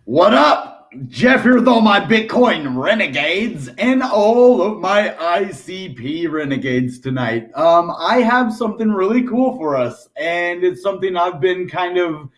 What up? Jeff here with all my Bitcoin renegades and all of my ICP renegades tonight. I have something really cool for us, and it's something I've been kind of,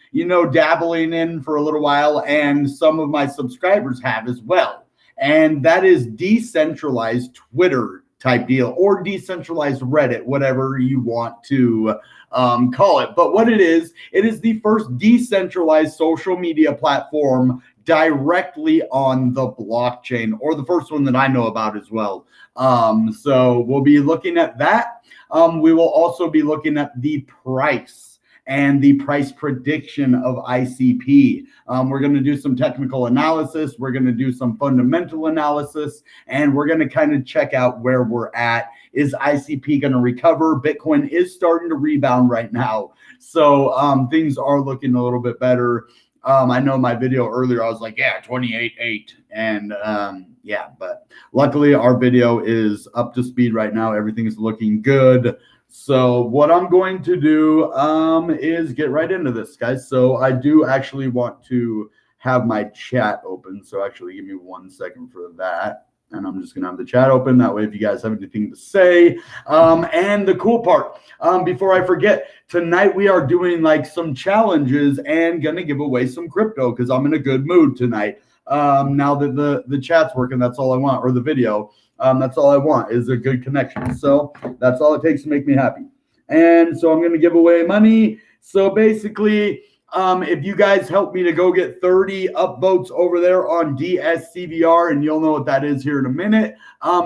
dabbling in for a little while, and some of my subscribers have as well. And that is decentralized Twitter type deal, or decentralized Reddit, whatever you want to call it. But what it is the first decentralized social media platform directly on the blockchain, or the first one that I know about as well. So we'll be looking at that. We will also be looking at the price and the price prediction of ICP. We're going to do some technical analysis. We're going to do some fundamental analysis, and we're going to kind of check out where we're at. Is ICP going to recover? Bitcoin is starting to rebound right now. So things are looking a little bit better. I know my video earlier, I was like, yeah, 28.8. And yeah, but luckily our video is up to speed right now. Everything is looking good. So what I'm going to do is get right into this, guys. So I do actually want to have my chat open. So actually give me 1 second for that. And I'm just going to have the chat open. That way, if you guys have anything to say. And the cool part, before I forget, tonight we are doing like some challenges and going to give away some crypto because I'm in a good mood tonight. Now that the chat's working, that's all I want, or the video. That's all I want is a good connection. So that's all it takes to make me happy. And so I'm going to give away money. So basically, if you guys help me to go get 30 upvotes over there on Dscvr, and you'll know what that is here in a minute,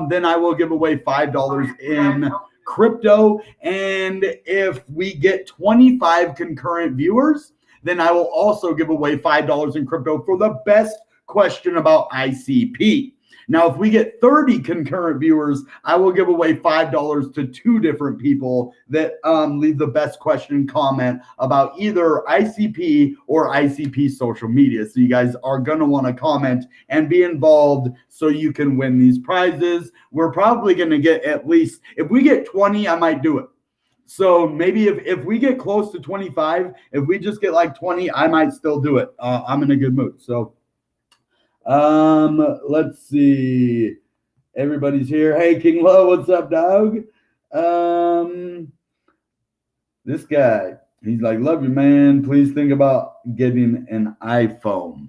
then I will give away $5 in crypto. And if we get 25 concurrent viewers, then I will also give away $5 in crypto for the best question about ICP. Now, if we get 30 concurrent viewers, I will give away $5 to 2 different people that leave the best question comment about either ICP or ICP social media. So you guys are going to want to comment and be involved so you can win these prizes. We're probably going to get at least, if we get 20, I might do it. So maybe if we get close to 25, if we just get like 20, I might still do it. I'm in a good mood. So let's see. Everybody's here. Hey, King Low, what's up, dog? This guy, he's like, love you, man. Please think about getting an iPhone.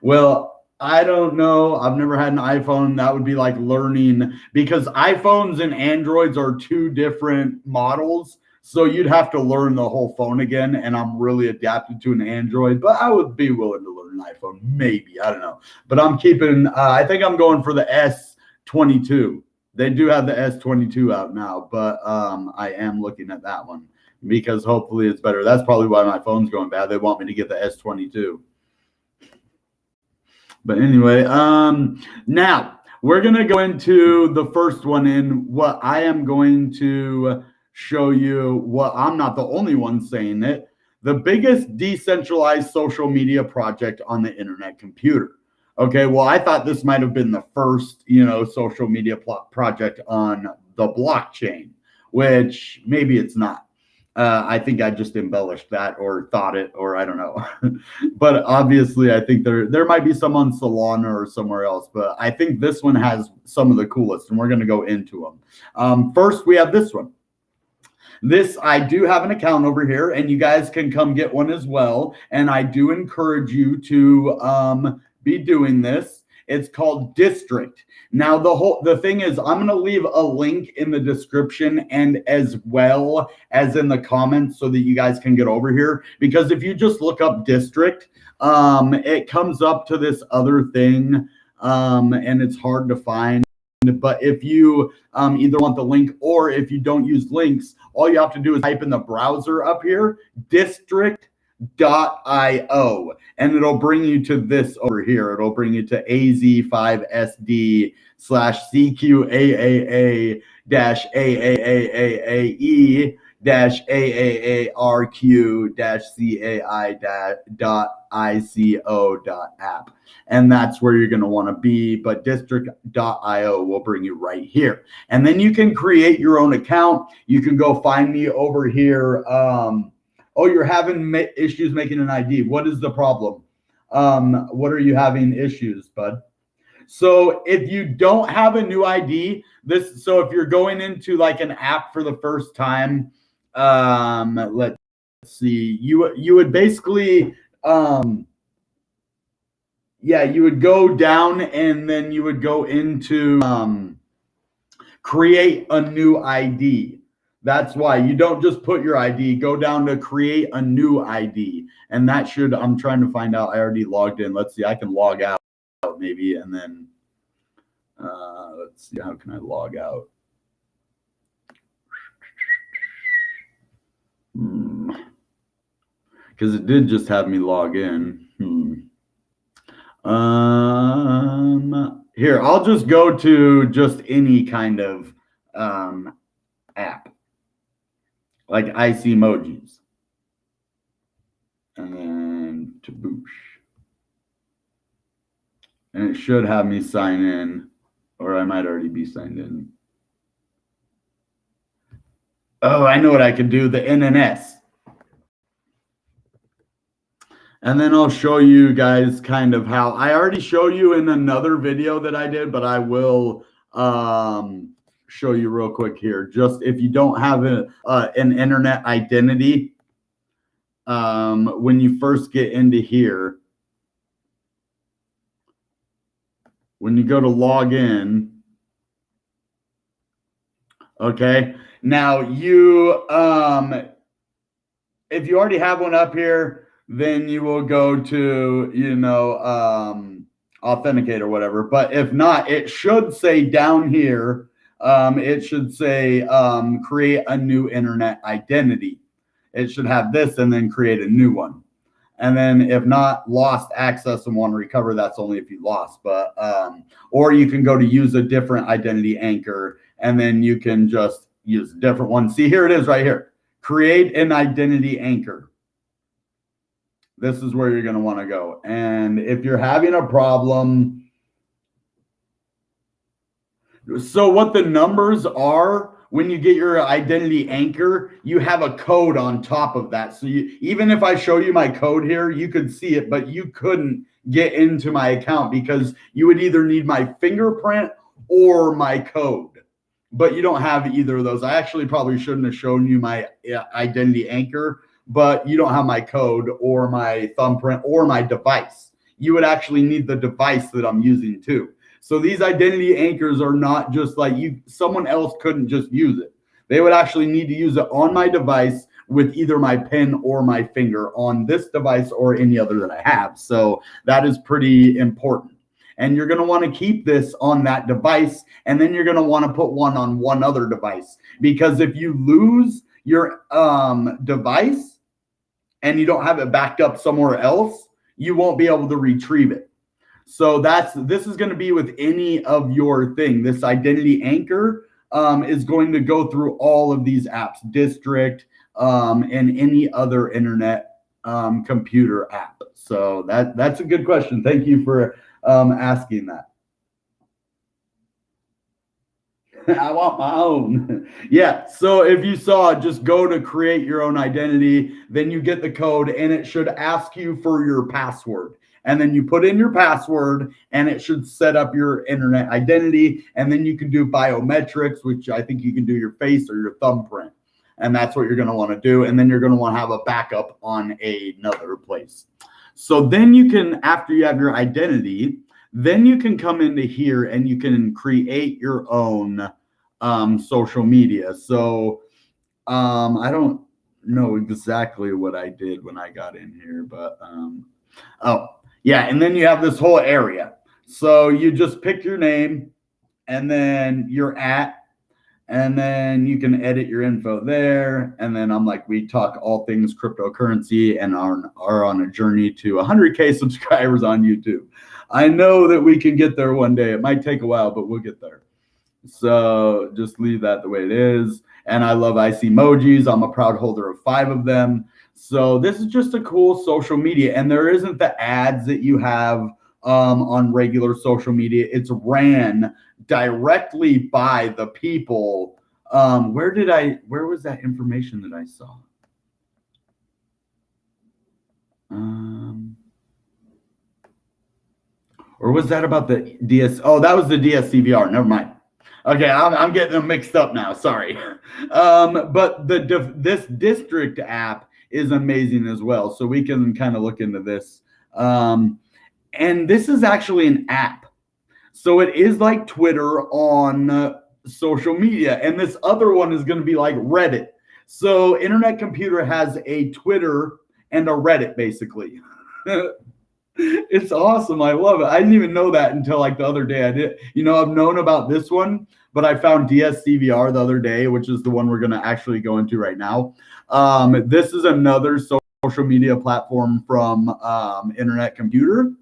Well, I don't know. I've never had an iPhone. That would be like learning, because iPhones and Androids are 2 different models. So you'd have to learn the whole phone again, and I'm really adapted to an Android, but I would be willing to learn an iPhone, maybe, I don't know. But I'm keeping, I think I'm going for the S22. They do have the S22 out now, but I am looking at that one because hopefully it's better. That's probably why my phone's going bad. They want me to get the S22. But anyway, now we're going to go into the first one in what I am going to show you. What I'm not the only one saying it. The biggest decentralized social media project on the internet computer. Okay, well, I thought this might have been the first, social media project on the blockchain, which maybe it's not. I think I just embellished that, or thought it, or I don't know. But obviously, I think there might be some on Solana or somewhere else. But I think this one has some of the coolest, and we're going to go into them. First, we have this one. This, I do have an account over here, and you guys can come get one as well. And I do encourage you to be doing this. It's called Distrikt. Now, the thing is, I'm going to leave a link in the description and as well as in the comments so that you guys can get over here. Because if you just look up Distrikt, it comes up to this other thing, and it's hard to find. But if you either want the link, or if you don't use links, all you have to do is type in the browser up here, Distrikt.io, and it'll bring you to this over here. It'll bring you to AZ5SD/CQAAA-AAAAE Distrikt-AARQ-CAI.ICO.app. And that's where you're going to want to be. But Distrikt.io will bring you right here. And then you can create your own account. You can go find me over here. Oh, you're having issues making an ID. What is the problem? What are you having issues, bud? So if you don't have a new ID, so if you're going into like an app for the first time, let's see, you would basically, you would go down and then you would go into create a new ID. That's why you don't just put your ID, go down to create a new ID. And that should, I'm trying to find out, I already logged in. Let's see, I can log out maybe, and then let's see, how can I log out? Because it did just have me log in. Here, I'll just go to just any kind of app, like Icpsocialmedia, and then to boosh. And it should have me sign in, or I might already be signed in. Oh, I know what I could do, the NNS. And then I'll show you guys kind of how, I already showed you in another video that I did, but I will show you real quick here. Just if you don't have an internet identity, when you first get into here, when you go to log in, okay, now you, if you already have one up here, then you will go to, authenticate or whatever. But if not, it should say down here, it should say create a new internet identity. It should have this and then create a new one. And then if not, lost access and want to recover, that's only if you lost. But or you can go to use a different identity anchor, and then you can just use a different one. See, here it is right here. Create an identity anchor. This is where you're going to want to go. And if you're having a problem, so what the numbers are, when you get your identity anchor, you have a code on top of that. So even if I show you my code here, you could see it, but you couldn't get into my account because you would either need my fingerprint or my code. But you don't have either of those. I actually probably shouldn't have shown you my identity anchor, but you don't have my code or my thumbprint or my device. You would actually need the device that I'm using too. So these identity anchors are not just like someone else couldn't just use it. They would actually need to use it on my device with either my pen or my finger on this device or any other that I have. So that is pretty important. And you're going to want to keep this on that device, and then you're going to want to put one on one other device, because if you lose your device and you don't have it backed up somewhere else, you won't be able to retrieve it. So this is going to be with any of your thing. This identity anchor is going to go through all of these apps, Distrikt, and any other internet computer app. So that's a good question. Thank you for asking that. I want my own. Yeah, so if you saw, just go to create your own identity, then you get the code, and it should ask you for your password. And then you put in your password, and it should set up your internet identity. And then you can do biometrics, which I think you can do your face or your thumbprint. And that's what you're going to want to do. And then you're going to want to have a backup on another place. So then you can, after you have your identity, then you can come into here and you can create your own social media. So I don't know exactly what I did when I got in here, but oh, yeah. And then you have this whole area. So you just pick your name and then your @ and then you can edit your info there. And then I'm like, we talk all things cryptocurrency and are on a journey to 100K subscribers on YouTube. I know that we can get there one day. It might take a while, but we'll get there. So just leave that the way it is. And I love IC emojis. I'm a proud holder of 5 of them. So this is just a cool social media. And there isn't the ads that you have on regular social media. It's ran directly by the people. Where was that information that I saw? Or was that about the DS? Oh, that was the Dscvr. Never mind. Okay, I'm getting them mixed up now. Sorry. But this Distrikt app is amazing as well. So we can kind of look into this. And this is actually an app. So it is like Twitter on social media. And this other one is going to be like Reddit. So Internetcomputer has a Twitter and a Reddit, basically. It's awesome. I love it. I didn't even know that until like the other day. I did. I've known about this one, but I found Dscvr the other day, which is the one we're going to actually go into right now. This is another social media platform from Internetcomputer.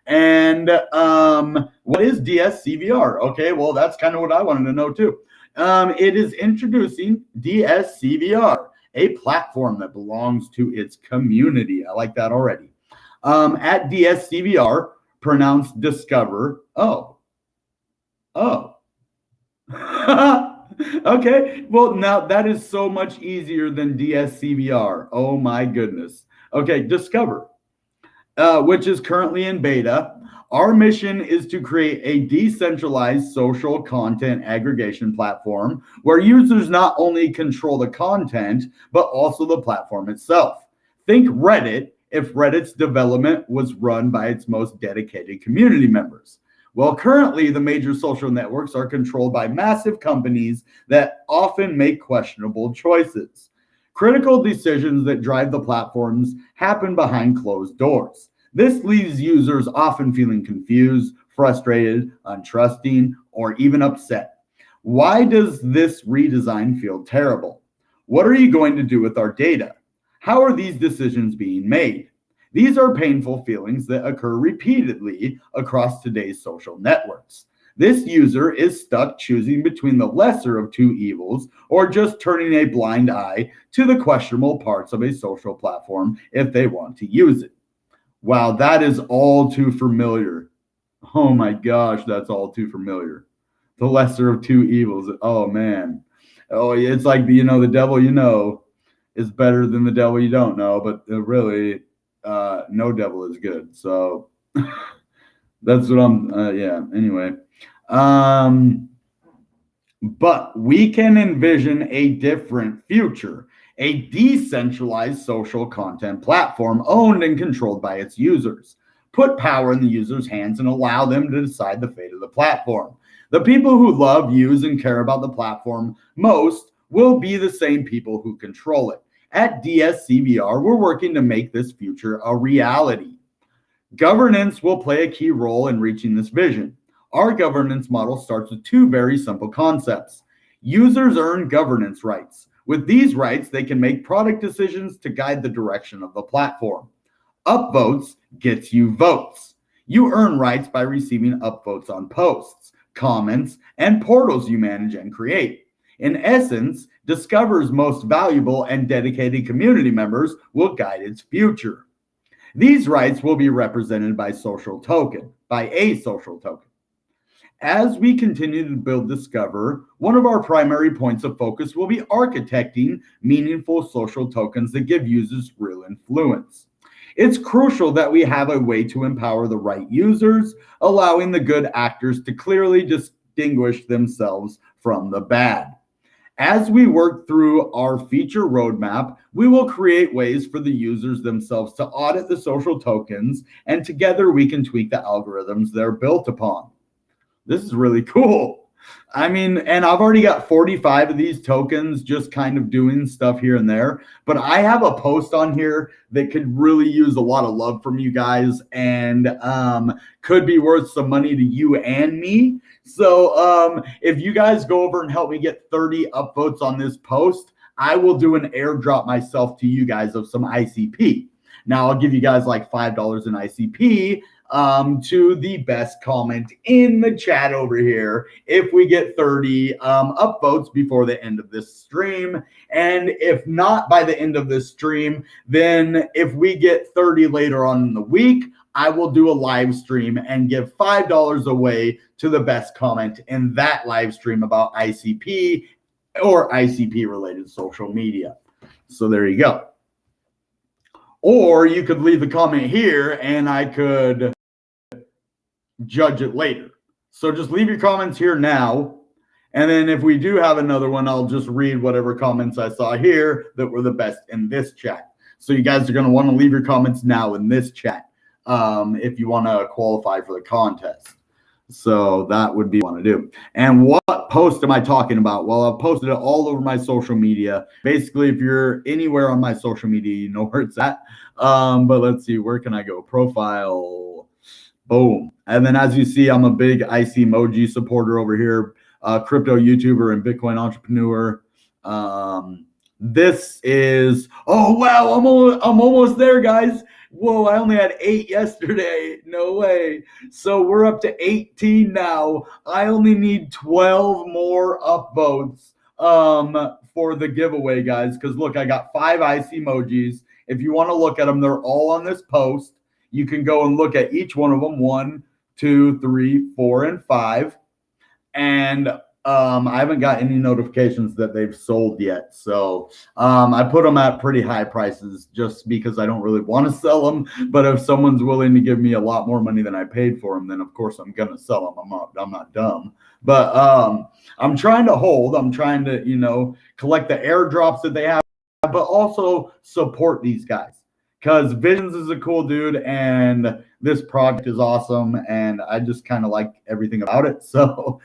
And what is Dscvr? Okay, well, that's kind of what I wanted to know too. It is introducing Dscvr, a platform that belongs to its community. I like that already. At Dscvr, pronounced discover. Oh. Okay, well, now that is so much easier than Dscvr. Oh my goodness. Okay, discover, which is currently in beta. Our mission is to create a decentralized social content aggregation platform where users not only control the content, but also the platform itself. Think Reddit if Reddit's development was run by its most dedicated community members. Well, currently, the major social networks are controlled by massive companies that often make questionable choices. Critical decisions that drive the platforms happen behind closed doors. This leaves users often feeling confused, frustrated, untrusting, or even upset. Why does this redesign feel terrible? What are you going to do with our data? How are these decisions being made? These are painful feelings that occur repeatedly across today's social networks. This user is stuck choosing between the lesser of two evils or just turning a blind eye to the questionable parts of a social platform if they want to use it. Wow, that is all too familiar. Oh my gosh, that's all too familiar. The lesser of two evils. Oh man. Oh, it's like the devil is better than the devil you don't know, but really no devil is good. So that's what anyway. But we can envision a different future, a decentralized social content platform owned and controlled by its users. Put power in the user's hands and allow them to decide the fate of the platform. The people who love, use, and care about the platform most will be the same people who control it. At Dscvr, we're working to make this future a reality. Governance will play a key role in reaching this vision. Our governance model starts with 2 very simple concepts. Users earn governance rights. With these rights, they can make product decisions to guide the direction of the platform. Upvotes gets you votes. You earn rights by receiving upvotes on posts, comments, and portals you manage and create. In essence, Discover's most valuable and dedicated community members will guide its future. These rights will be represented by a social token. As we continue to build Discover, one of our primary points of focus will be architecting meaningful social tokens that give users real influence. It's crucial that we have a way to empower the right users, allowing the good actors to clearly distinguish themselves from the bad. As we work through our feature roadmap, we will create ways for the users themselves to audit the social tokens, and together we can tweak the algorithms they're built upon. This is really cool. I mean, and I've already got 45 of these tokens just kind of doing stuff here and there, but I have a post on here that could really use a lot of love from you guys and could be worth some money to you and me. So if you guys go over and help me get 30 upvotes on this post, I will do an airdrop myself to you guys of some ICP. Now I'll give you guys like $5 in ICP to the best comment in the chat over here if we get 30 upvotes before the end of this stream. And if not by the end of this stream, then if we get 30 later on in the week, I will do a live stream and give $5 away to the best comment in that live stream about ICP or ICP related social media. So there you go. Or you could leave a comment here and I could judge it later. So just leave your comments here now. And then if we do have another one, I'll just read whatever comments I saw here that were the best in this chat. So you guys are going to want to leave your comments now in this chat if you want to qualify for the contest. So that would be what I want to do. And what post am I talking about? Well, I've posted it all over my social media. Basically, if you're anywhere on my social media, you know where it's at. But let's see, where can I go? Profile. Boom. And then as you see, I'm a big Icpmoji supporter over here, crypto YouTuber and Bitcoin entrepreneur. This is, oh, wow, I'm almost there, guys. Whoa, I only had 8 yesterday. No way. So we're up to 18 now. I only need 12 more upvotes for the giveaway, guys. Because look, I got 5 Icpmojis. If you want to look at them, they're all on this post. You can go and look at each one of them. 1, 2, 3, 4, and 5. And I haven't got any notifications that they've sold yet. So I put them at pretty high prices just because I don't really want to sell them. But if someone's willing to give me a lot more money than I paid for them, then of course I'm going to sell them. I'm not dumb. But I'm trying to hold. I'm trying to, you know, collect the airdrops that they have, but also support these guys. Because Visions is a cool dude, and this project is awesome, and I just kind of like everything about it. So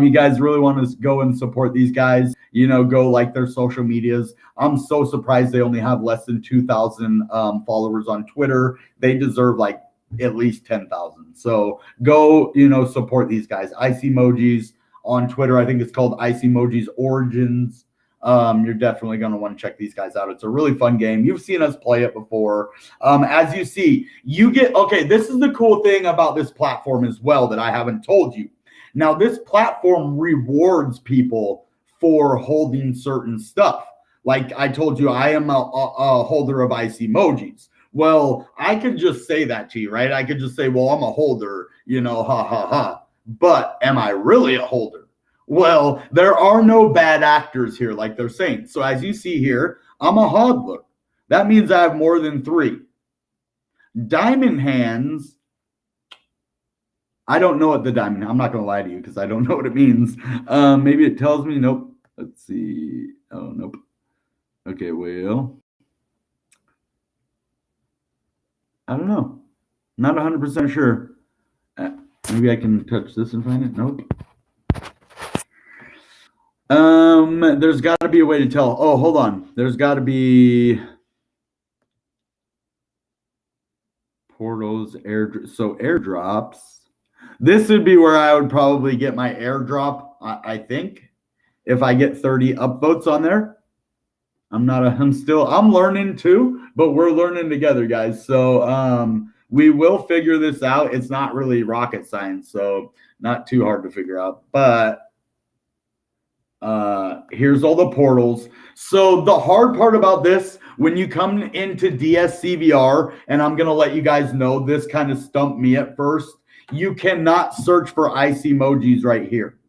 you guys really want to go and support these guys, you know, go like their social medias. I'm so surprised they only have less than 2,000 followers on Twitter. They deserve like at least 10,000. So go, you know, support these guys. Icpmojis on Twitter. I think it's called Icpmojis Origins. You're definitely going to want to check these guys out. It's a really fun game. You've seen us play it before. As you see, you get, okay, this is the cool thing about this platform as well that I haven't told you. Now, this platform rewards people for holding certain stuff. Like I told you, I am a holder of Icpmojis. Well, I could just say that to you, right? I could just say, well, I'm a holder, you know, ha, ha, ha. But am I really a holder? Well, there are no bad actors here, like they're saying. So as you see here, I'm a hodler. That means I have more than 3. Diamond hands, I don't know what the diamond, I'm not going to lie to you because I don't know what it means. Maybe it tells me, nope. Let's see. Oh, nope. Okay, well, I don't know. Not 100% sure. Maybe I can touch this and find it. Nope. There's got to be a way to tell. Oh, hold on. There's got to be portals, airdrops. This would be where I would probably get my airdrop, I think, if I get 30 upvotes on there. I'm learning too, but we're learning together, guys. So we will figure this out. It's not really rocket science, so not too hard to figure out. But here's all the portals. So the hard part about this, when you come into Dscvr, and I'm going to let you guys know, this kind of stumped me at first. You cannot search for Icpmojis right here.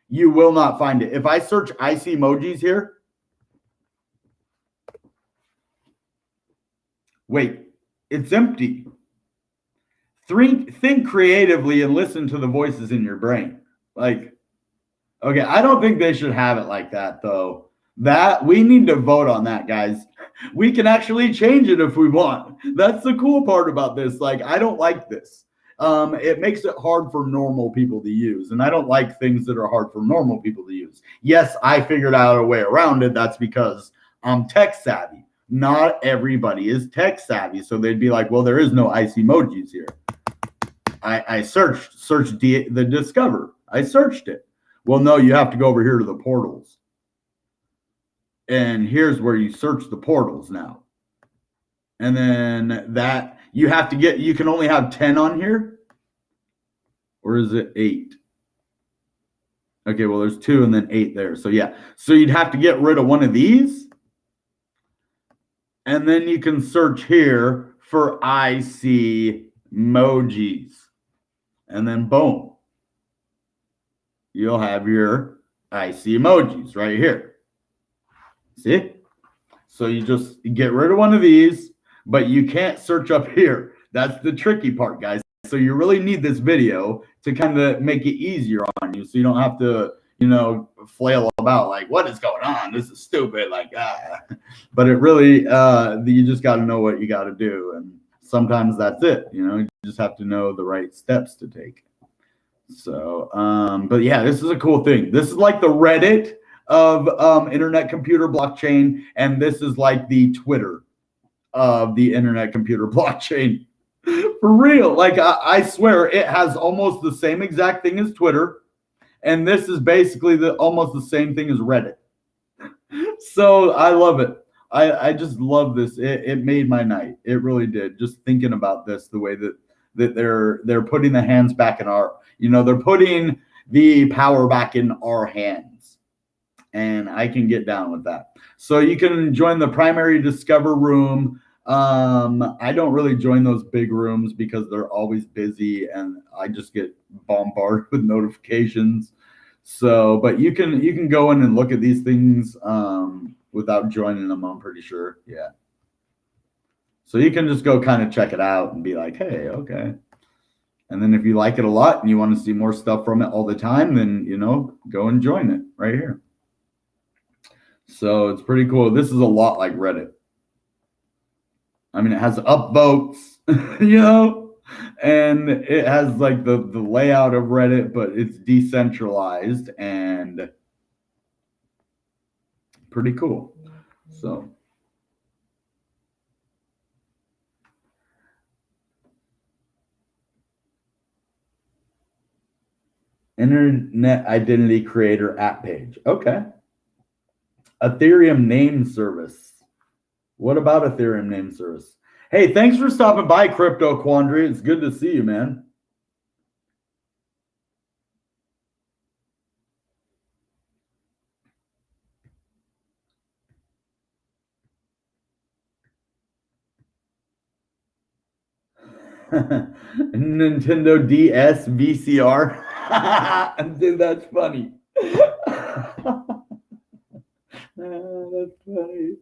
You will not find it. If I search Icpmojis here, wait, it's empty. Think creatively and listen to the voices in your brain. Like, okay, I don't think they should have it like that, though. That we need to vote on that, guys. We can actually change it if we want. That's the cool part about this. Like, I don't like this. It makes it hard for normal people to use, and I don't like things that are hard for normal people to use. Yes, I figured out a way around it. That's because I'm tech savvy. Not everybody is tech savvy, so they'd be like, well, there is no Icpmojis here. I searched the Discover. I searched it. Well, no, you have to go over here to the portals. And here's where you search the portals now. And then that you have to get, you can only have 10 on here. Or is it 8? Okay, well, there's 2 and then 8 there. So yeah, so you'd have to get rid of one of these. And then you can search here for Icpsocialmedia. And then boom, you'll have your Icpsocialmedia right here. See? So you just get rid of one of these, but you can't search up here. That's the tricky part, guys. So you really need this video to kind of make it easier on you, so you don't have to, you know, flail about like, what is going on? This is stupid. Like, but it really, you just got to know what you got to do, and sometimes that's it. You know, you just have to know the right steps to take. So, but yeah, this is a cool thing. This is like the Reddit of internet computer blockchain, and this is like the Twitter of the internet computer blockchain. For real, like I swear it has almost the same exact thing as Twitter, and this is basically almost the same thing as Reddit. So I love it. I just love this. It made my night. It really did. Just thinking about this, the way that they're putting the hands back in our, you know, they're putting the power back in our hands, and I can get down with that. So you can join the primary discover room. I don't really join those big rooms because they're always busy and I just get bombarded with notifications. So, but you can go in and look at these things without joining them, I'm pretty sure. Yeah. So you can just go kind of check it out and be like, hey, okay. And then if you like it a lot and you want to see more stuff from it all the time, then, you know, go and join it right here. So it's pretty cool. This is a lot like Reddit. I mean, it has upvotes, you know, and it has like the layout of Reddit, but it's decentralized and pretty cool. So Internet Identity Creator app page. Okay. Ethereum name service. What about Ethereum name service? Hey, thanks for stopping by, Crypto Quandary. It's good to see you, man. Nintendo DS VCR. Dude, that's funny. That's funny.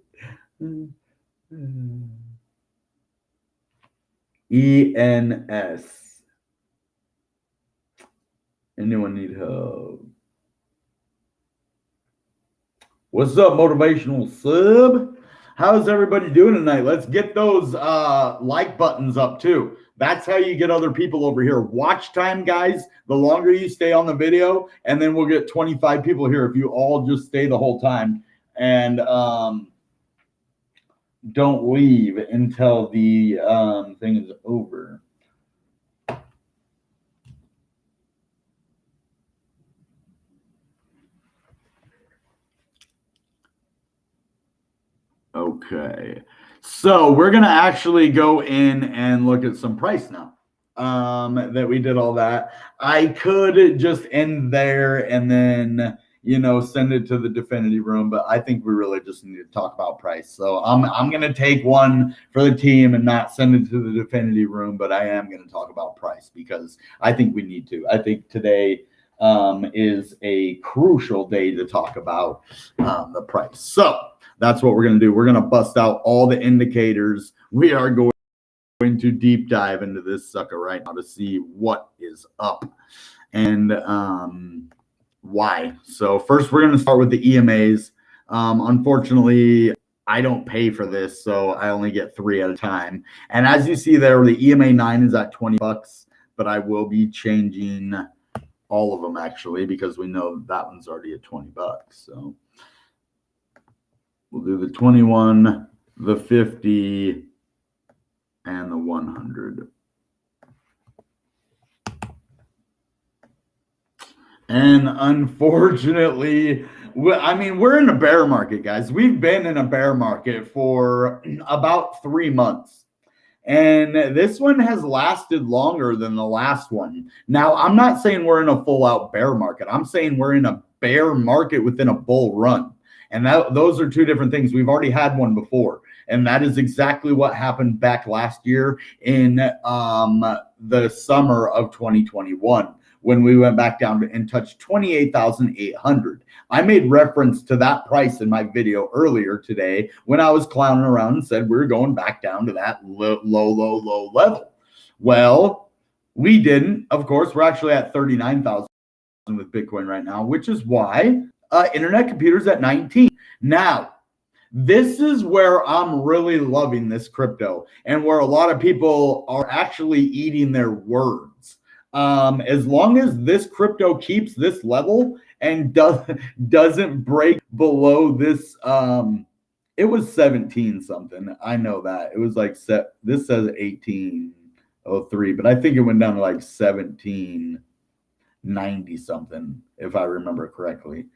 ENS. Anyone need help? What's up, motivational sub? How's everybody doing tonight? Let's get those like buttons up too. That's how you get other people over here. Watch time, guys. The longer you stay on the video, and then we'll get 25 people here if you all just stay the whole time and don't leave until the thing is over. Okay, so we're gonna actually go in and look at some price now. That we did all that. I could just end there and then, you know, send it to the Definity room, but I think we really just need to talk about price. So I'm gonna take one for the team and not send it to the Definity room, but I am gonna talk about price because I think we need to. I think today is a crucial day to talk about the price. So that's what we're going to do. We're going to bust out all the indicators. We are going to deep dive into this sucker right now to see what is up and why. So first, we're going to start with the EMAs. Unfortunately, I don't pay for this, so I only get 3 at a time. And as you see there, the EMA 9 is at $20, but I will be changing all of them actually because we know that one's already at $20. So we'll do the 21, the 50, and the 100. And unfortunately, Well, I mean, we're in a bear market, guys. We've been in a bear market for about 3 months. And this one has lasted longer than the last one. Now, I'm not saying we're in a full out bear market. I'm saying we're in a bear market within a bull run. And those are two different things. We've already had one before. And that is exactly what happened back last year in the summer of 2021 when we went back down and touched 28,800. I made reference to that price in my video earlier today when I was clowning around and said we're going back down to that low level. Well, we didn't. Of course, we're actually at 39,000 with Bitcoin right now, which is why Internetcomputer's at 19. Now, this is where I'm really loving this crypto and where a lot of people are actually eating their words. As long as this crypto keeps this level and doesn't break below this, it was 17 something. I know that it was like this says 1803, but I think it went down to like 1790 something, if I remember correctly.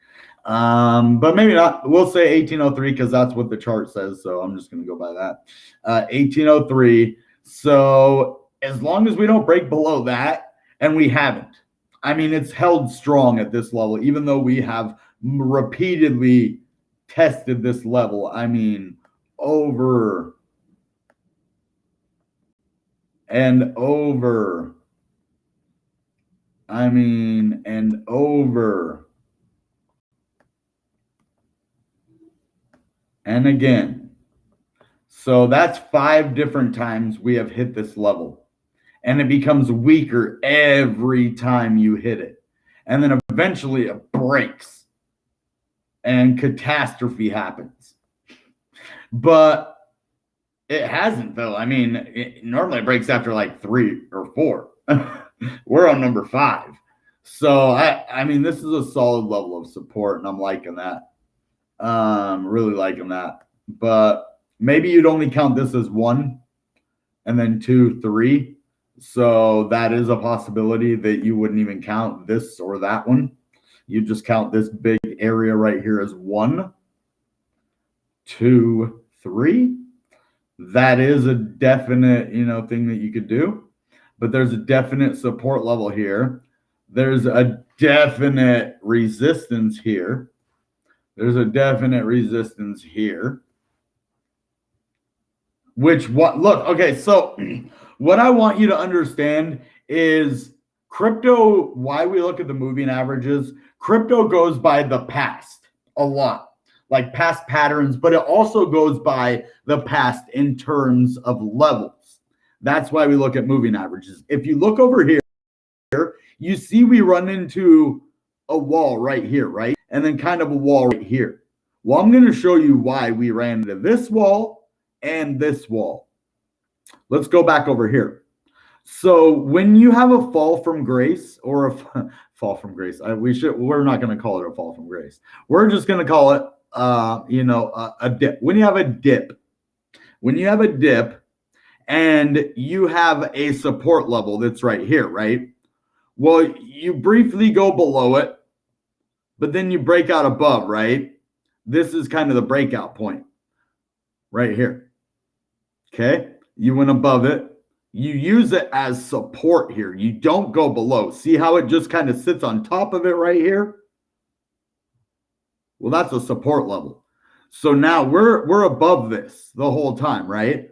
But maybe not. We'll say 1803 because that's what the chart says. So I'm just going to go by that. 1803. So as long as we don't break below that, and we haven't. I mean, it's held strong at this level, even though we have repeatedly tested this level. I mean, over and over. I mean, and over. And again. So that's 5 different times we have hit this level. And it becomes weaker every time you hit it. And then eventually it breaks. And catastrophe happens. But it hasn't, though. I mean, normally it breaks after like 3 or 4. We're on number 5. So, I mean, this is a solid level of support, and I'm liking that. Really liking that. But maybe you'd only count this as 1, and then 2, 3. So that is a possibility that you wouldn't even count this or that one. You just count this big area right here as 1, 2, 3. That is a definite, thing that you could do. But there's a definite support level here. There's a definite resistance here. There's a definite resistance here. Okay, so what I want you to understand is crypto, why we look at the moving averages, crypto goes by the past a lot, like past patterns, but it also goes by the past in terms of levels. That's why we look at moving averages. If you look over here, you see we run into a wall right here, right? And then kind of a wall right here. Well, I'm going to show you why we ran into this wall and this wall. Let's go back over here. So when you have a fall from grace or a fall from grace, we're not going to call it a fall from grace. We're just going to call it, a dip. When you have a dip and you have a support level that's right here, right? Well, you briefly go below it, but then you break out above, right? This is kind of the breakout point right here. Okay, you went above it. You use it as support here. You don't go below. See how it just kind of sits on top of it right here? Well, that's a support level. So now we're above this the whole time, right?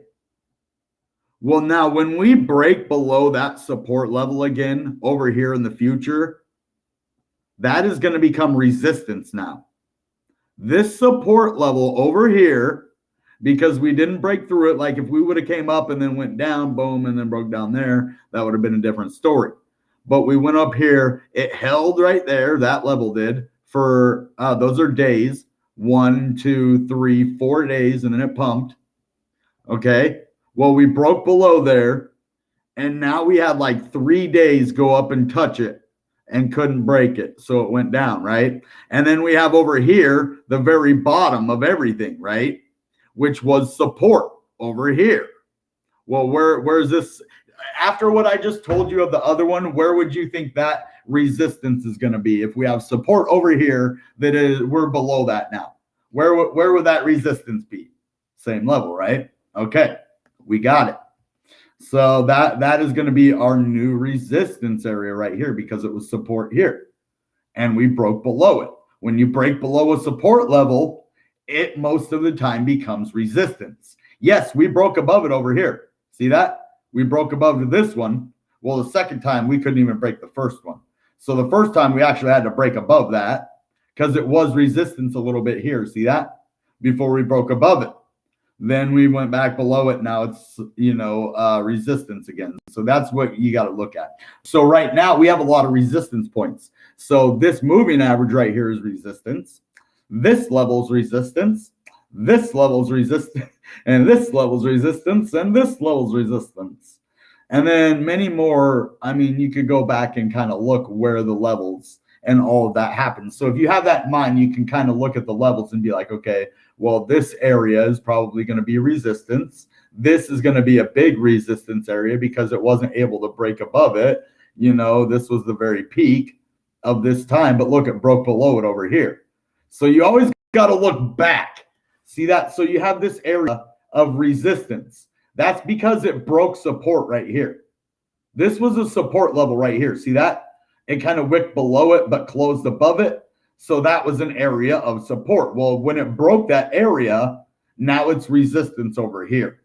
Well, now when we break below that support level again over here in the future, that is going to become resistance now. This support level over here, because we didn't break through it, like if we would have came up and then went down, boom, and then broke down there, that would have been a different story. But we went up here, it held right there, that level did, for, those are days, 1, 2, 3, 4 days, and then it pumped. Okay, well, we broke below there, and now we had like 3 days go up and touch it and couldn't break it, so it went down, right? And then we have over here the very bottom of everything, right? Which was support over here. Well, where's this? After what I just told you of the other one, where would you think that resistance is going to be. If we have support over here, we're below that now. Where would that resistance be? Same level, right? Okay, we got it. So that is going to be our new resistance area right here because it was support here. And we broke below it. When you break below a support level, it most of the time becomes resistance. Yes, we broke above it over here. See that? We broke above this one. Well, the second time we couldn't even break the first one. So the first time we actually had to break above that because it was resistance a little bit here. See that? Before we broke above it. Then we went back below it. Now it's, resistance again. So that's what you got to look at. So right now we have a lot of resistance points. So this moving average right here is resistance. This level's resistance. This level's resistance. And this level's resistance. And this level's resistance. And then many more. I mean, you could go back and kind of look where the levels and all of that happens. So if you have that in mind, you can kind of look at the levels and be like, okay, well, this area is probably going to be resistance. This is going to be a big resistance area because it wasn't able to break above it. This was the very peak of this time, but look, it broke below it over here. So you always got to look back. See that? So you have this area of resistance. That's because it broke support right here. This was a support level right here. See that? It kind of wicked below it, but closed above it. So that was an area of support. Well, when it broke that area, now it's resistance over here.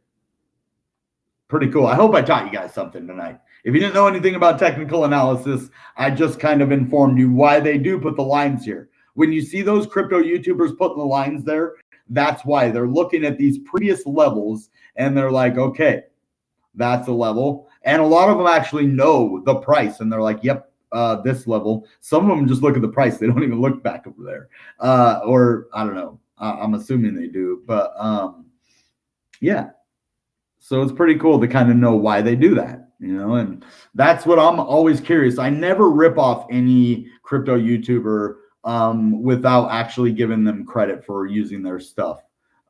Pretty cool. I hope I taught you guys something tonight. If you didn't know anything about technical analysis, I just kind of informed you why they do put the lines here. When you see those crypto YouTubers putting the lines there, that's why. They're looking at these previous levels and they're like, okay, that's a level. And a lot of them actually know the price and they're like, yep, this level. Some of them just look at the price. They don't even look back over there. Or I don't know. I'm assuming they do. But yeah. So it's pretty cool to kind of know why they do that, and that's what I'm always curious. I never rip off any crypto YouTuber without actually giving them credit for using their stuff.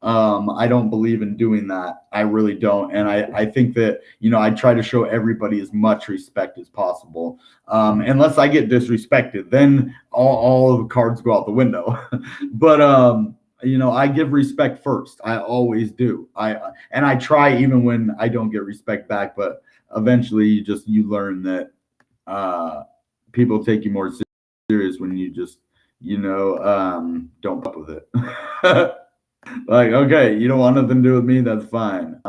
I don't believe in doing that. I really don't. And I think that, I try to show everybody as much respect as possible. Unless I get disrespected, then all of the cards go out the window. But, I give respect first. I always do. I try even when I don't get respect back, but eventually you learn that people take you more serious when you just, don't put up with it. Like, okay, you don't want nothing to do with me, that's fine.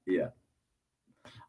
Yeah.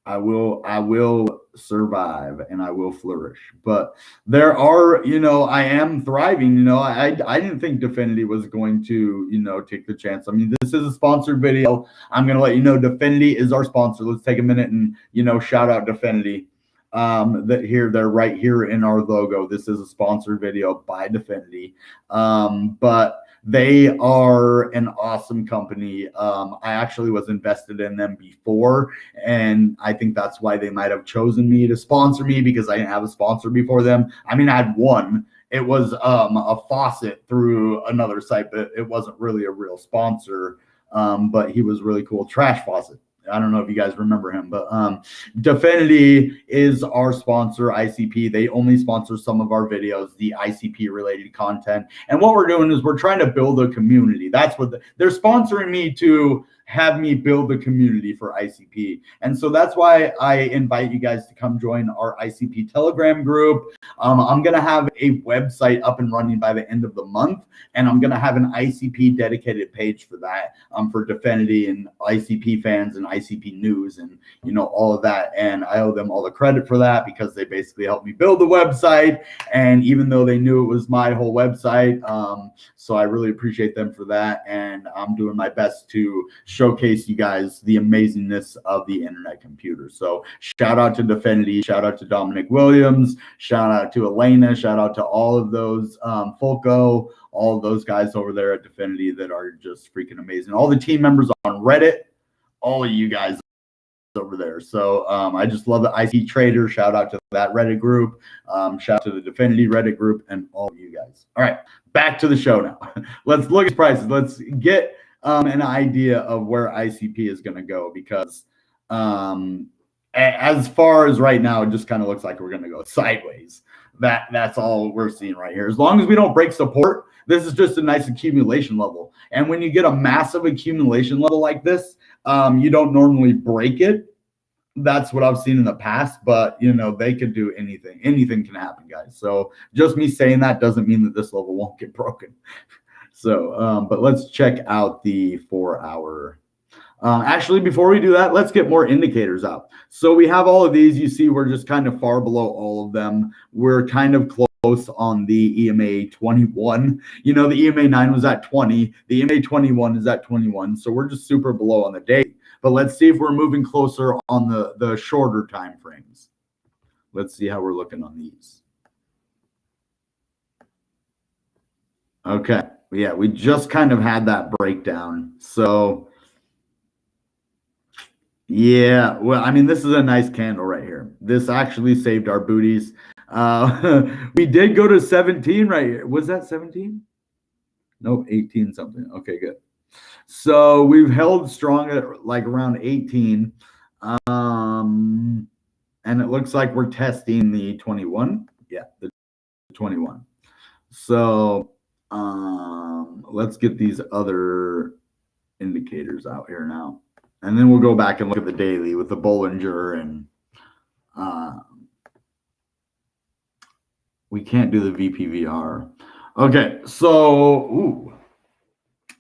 I will survive and I will flourish. But there are, I am thriving. I didn't think Dfinity was going to, take the chance. I mean, this is a sponsored video. I'm going to let you know Dfinity is our sponsor. Let's take a minute and, shout out Dfinity. They're right here in our logo. This is a sponsored video by Dfinity. But they are an awesome company. I actually was invested in them before, and I think that's why they might have chosen me to sponsor me, because I didn't have a sponsor before them. I mean, I had one. It was a faucet through another site, but it wasn't really a real sponsor. But he was really cool. Trash faucet. I don't know if you guys remember him, but Dfinity is our sponsor, ICP. They only sponsor some of our videos, the ICP related content. And what we're doing is we're trying to build a community. That's what they're sponsoring me to have me build the community for ICP. And so that's why I invite you guys to come join our ICP Telegram group. I'm going to have a website up and running by the end of the month, and I'm going to have an ICP dedicated page for that, for Dfinity and ICP fans and ICP news and, all of that. And I owe them all the credit for that because they basically helped me build the website. And even though they knew it was my whole website, so I really appreciate them for that. And I'm doing my best to showcase you guys the amazingness of the internet computer. So shout out to Dfinity, shout out to Dominic Williams, shout out to Elena, shout out to all of those Fulco, all of those guys over there at Dfinity that are just freaking amazing. All the team members on Reddit, all of you guys over there. So I just love the IC Trader. Shout out to that Reddit group. Shout out to the Dfinity Reddit group and all of you guys. All right, back to the show now. Let's look at prices. Let's get an idea of where ICP is going to go, because as far as right now, it just kind of looks like we're going to go sideways. That's all we're seeing right here. As long as we don't break support, this is just a nice accumulation level. And when you get a massive accumulation level like this, you don't normally break it. That's what I've seen in the past, but you know, they could do anything. Anything can happen, guys. So just me saying that doesn't mean that this level won't get broken. So, but let's check out the 4-hour. Actually, before we do that, let's get more indicators out. So we have all of these. You see, we're just kind of far below all of them. We're kind of close on the EMA 21. You know, the EMA 9 was at 20. The EMA 21 is at 21. So we're just super below on the day. But let's see if we're moving closer on the shorter time frames. Let's see how we're looking on these. Okay. Yeah, we just kind of had that breakdown. So yeah, well, I mean, this is a nice candle right here. This actually saved our booties. We did go to 17 right here. Was that 17? No, 18 something. Okay, good. So we've held strong at like around 18. And it looks like we're testing the 21. Yeah, the 21. So let's get these other indicators out here now. And then we'll go back and look at the daily with the Bollinger, and we can't do the VPVR. Okay, so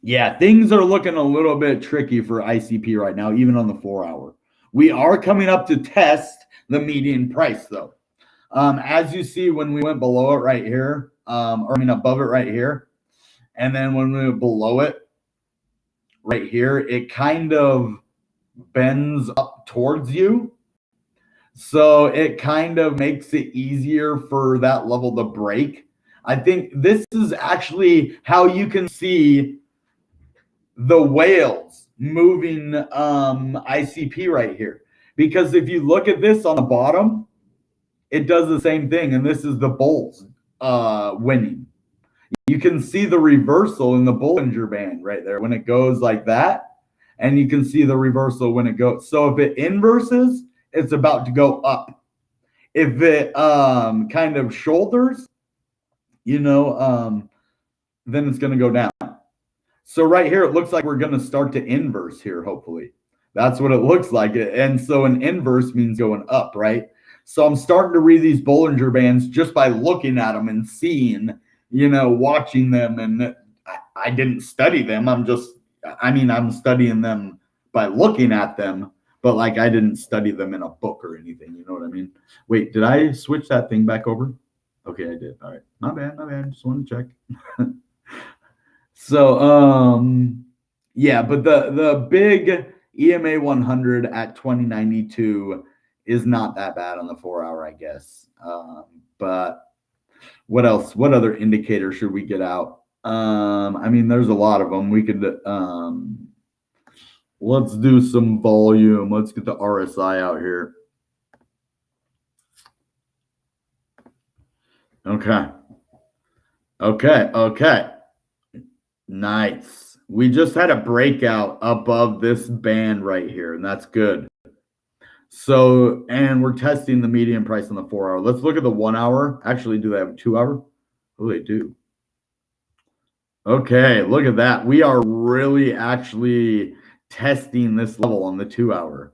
yeah, things are looking a little bit tricky for ICP right now, even on the 4-hour. We are coming up to test the median price, though. As you see, when we went below it right here, or I mean above it right here, and then when we went below it right here, it kind of bends up towards you. So it kind of makes it easier for that level to break. I think this is actually how you can see the whales moving ICP right here. Because if you look at this on the bottom, it does the same thing. And this is the bulls winning. You can see the reversal in the Bollinger Band right there when it goes like that. And you can see the reversal when it goes. So if it inverses, it's about to go up. If it kind of shoulders, you know, then it's going to go down. So right here, it looks like we're going to start to inverse here, hopefully. That's what it looks like. And so an inverse means going up, right? So I'm starting to read these Bollinger Bands just by looking at them and seeing, you know, watching them. And I didn't study them. I'm studying them by looking at them, but like I didn't study them in a book or anything. You know what I mean? Wait, did I switch that thing back over? Okay, I did. All right. My bad. Just wanted to check. So, yeah, but the big EMA 100 at 2092 is not that bad on the 4-hour, I guess. But what else? What other indicator should we get out? I mean, there's a lot of them. We could, let's do some volume. Let's get the RSI out here. Okay. Nice. We just had a breakout above this band right here, and that's good. So, and we're testing the median price on the 4-hour. Let's look at the 1-hour. Actually, do they have a 2-hour? Oh, they do. Okay, look at that. We are really actually testing this level on the 2-hour.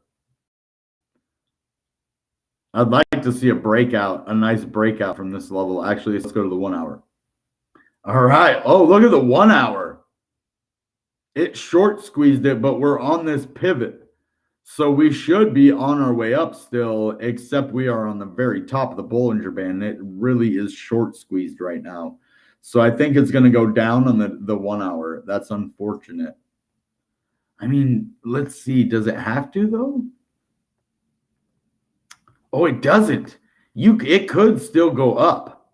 I'd like to see a breakout, a nice breakout from this level. Actually, let's go to the 1-hour. All right. Oh, look at the 1-hour. It short squeezed it, but we're on this pivot. So we should be on our way up still, except we are on the very top of the Bollinger Band. It really is short squeezed right now. So I think it's going to go down on the 1-hour. That's unfortunate. I mean, let's see. Does it have to, though? Oh, it doesn't. It could still go up.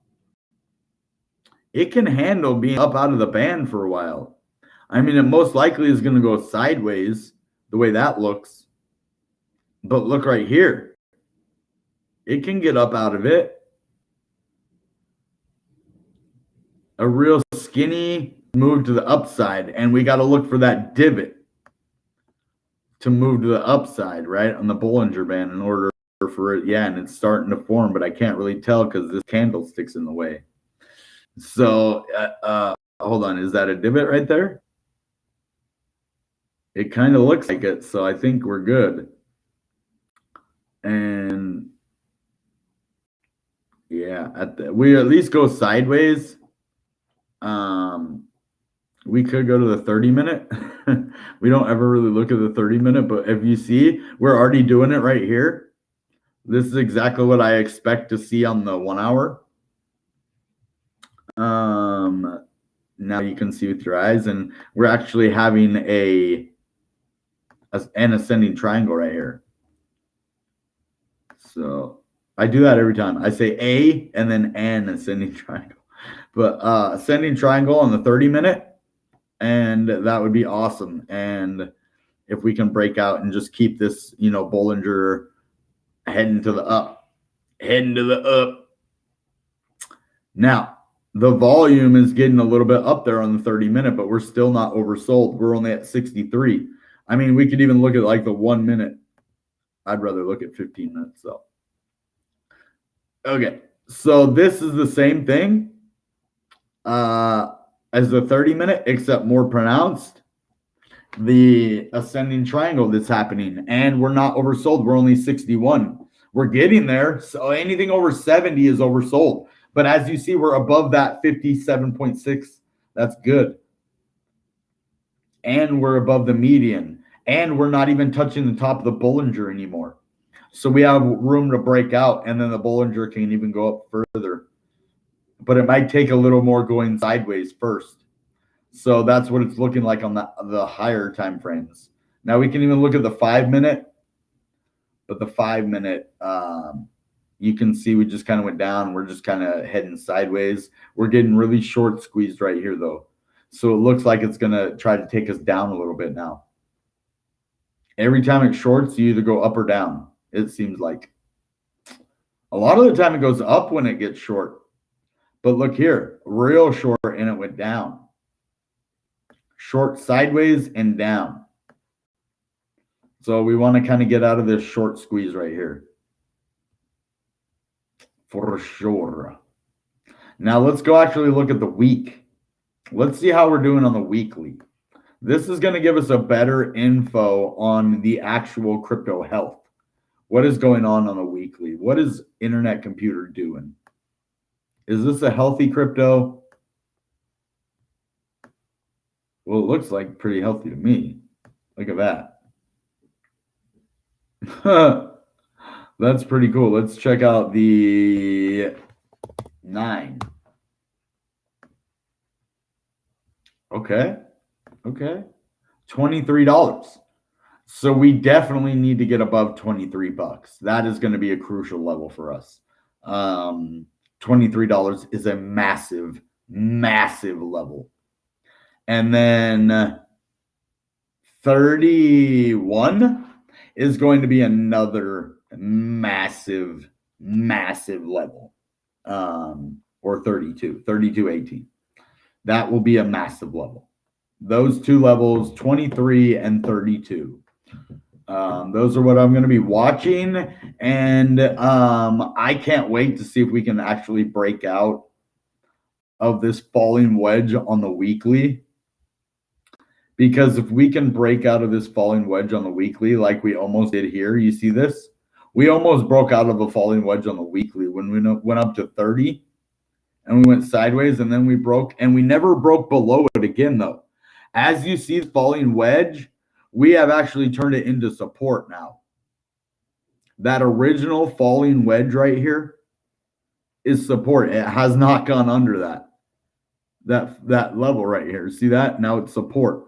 It can handle being up out of the band for a while. I mean, it most likely is going to go sideways the way that looks. But look right here. It can get up out of it. A real skinny move to the upside. And we got to look for that divot to move to the upside, right, on the Bollinger Band in order for it. Yeah, and it's starting to form, but I can't really tell because this candlestick's in the way. So hold on, is that a divot right there? It kind of looks like it, so I think we're good. And yeah, we at least go sideways. We could go to the 30-minute. We don't ever really look at the 30-minute, but if you see, we're already doing it right here. This is exactly what I expect to see on the 1 hour. Now you can see with your eyes, and we're actually having an ascending triangle right here. So I do that every time. I say A and then an ascending triangle. But ascending triangle on the 30-minute, and that would be awesome. And if we can break out and just keep this, Bollinger heading to the up. Now, the volume is getting a little bit up there on the 30-minute, but we're still not oversold. We're only at 63. I mean, we could even look at like the 1 minute. I'd rather look at 15 minutes, though. Okay, so this is the same thing as the 30-minute, except more pronounced. The ascending triangle that's happening, and we're not oversold. We're only 61. We're getting there. So anything over 70 is oversold. But as you see, we're above that 57.6. That's good. And we're above the median. And we're not even touching the top of the Bollinger anymore. So we have room to break out, and then the Bollinger can even go up further. But it might take a little more going sideways first. So that's what it's looking like on the higher time frames. Now we can even look at the 5-minute, but the 5-minute, you can see we just kind of went down. We're just kind of heading sideways. We're getting really short squeezed right here, though. So it looks like it's going to try to take us down a little bit now. Every time it shorts, you either go up or down, it seems like. A lot of the time it goes up when it gets short. But look here, real short, and it went down. Short sideways and down. So we want to kind of get out of this short squeeze right here. For sure. Now let's go actually look at the week. Let's see how we're doing on the weekly. This is going to give us a better info on the actual crypto health. What is going on the weekly? What is Internetcomputer doing? Is this a healthy crypto? Well, it looks like pretty healthy to me. Look at that. That's pretty cool. Let's check out the 9. Okay. $23. So we definitely need to get above $23. That is going to be a crucial level for us. $23 is a massive level. And then 31 is going to be another massive level. Or 32.18. That will be a massive level. Those two levels, 23 and 32. Those are what I'm going to be watching. And I can't wait to see if we can actually break out of this falling wedge on the weekly. Because if we can break out of this falling wedge on the weekly, like we almost did here, you see this? We almost broke out of a falling wedge on the weekly when we went up to 30 and we went sideways, and then we broke, and we never broke below it again, though. As you see the falling wedge, we have actually turned it into support now. That original falling wedge right here is support. It has not gone under that level right here. See that? Now it's support.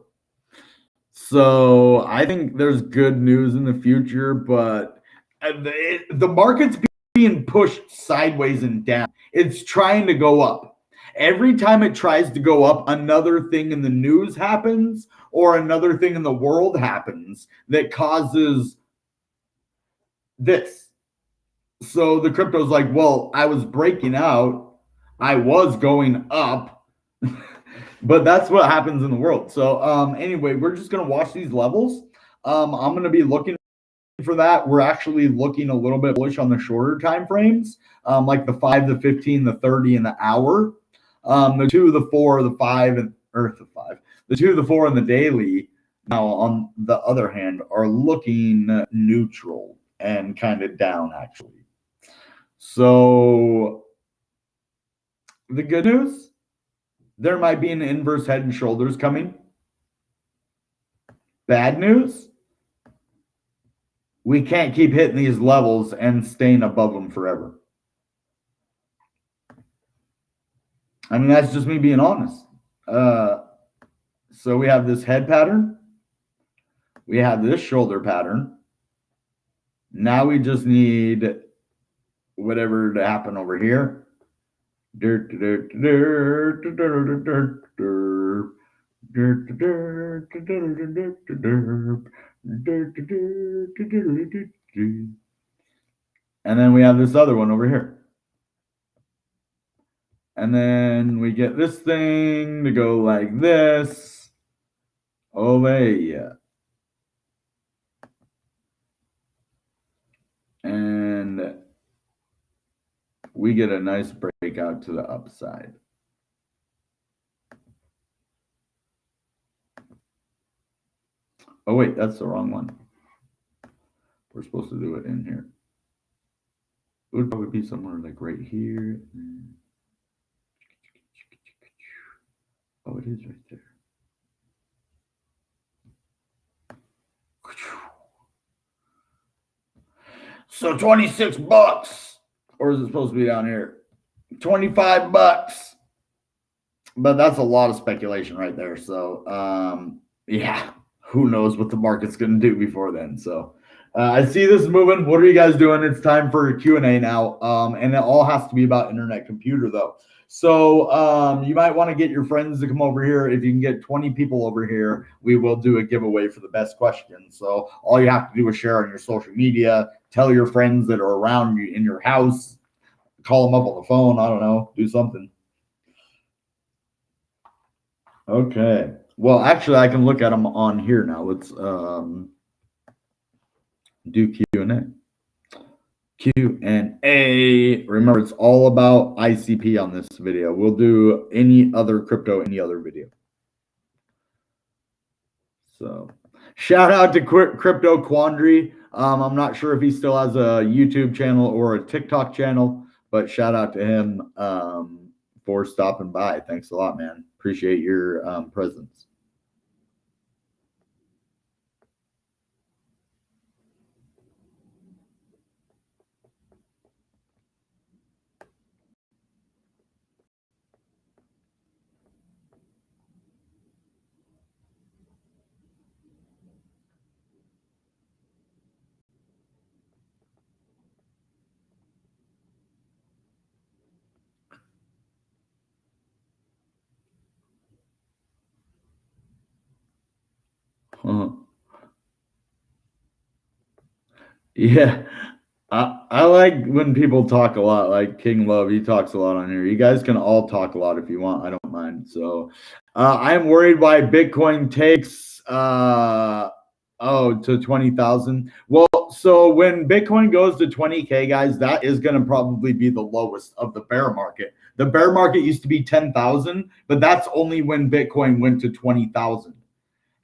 So I think there's good news in the future, but the market's being pushed sideways and down. It's trying to go up. Every time it tries to go up, another thing in the news happens or another thing in the world happens that causes this. So the crypto's like, well, I was breaking out. I was going up. But that's what happens in the world. So anyway, we're just going to watch these levels. I'm going to be looking for that, we're actually looking a little bit bullish on the shorter time frames, like the 5, the 15, the 30, and the hour. The 2, the 4, the 5, and the 2, the 4, and the daily. Now, on the other hand, are looking neutral and kind of down actually. So the good news, there might be an inverse head and shoulders coming. Bad news, we can't keep hitting these levels and staying above them forever. I mean, that's just me being honest. So we have this head pattern. We have this shoulder pattern. Now we just need whatever to happen over here. And then we have this other one over here. And then we get this thing to go like this. Yeah. And we get a nice breakout to the upside. Oh, wait, that's the wrong one. We're supposed to do it in here. It would probably be somewhere like right here. Oh, it is right there. So 26 bucks, or is it supposed to be down here? 25 bucks. But that's a lot of speculation right there. So, yeah, who knows what the market's going to do before then. So I see this moving. What are you guys doing? It's time for a Q&A now. And it all has to be about Internet Computer, though. So you might want to get your friends to come over here. If you can get 20 people over here, we will do a giveaway for the best question. So all you have to do is share on your social media, tell your friends that are around you in your house, call them up on the phone. I don't know, do something. Okay. Well, actually, I can look at them on here now. Let's do Q&A. Q&A. Remember, it's all about ICP on this video. We'll do any other crypto, any other video. So, shout out to Crypto Quandary. I'm not sure if he still has a YouTube channel or a TikTok channel, but shout out to him for stopping by. Thanks a lot, man. Appreciate your presence. Yeah, I like when people talk a lot, like King Love. He talks a lot on here. You guys can all talk a lot if you want. I don't mind. So I'm worried why Bitcoin takes to 20,000. Well, so when Bitcoin goes to 20K, guys, that is going to probably be the lowest of the bear market. The bear market used to be 10,000, but that's only when Bitcoin went to 20,000.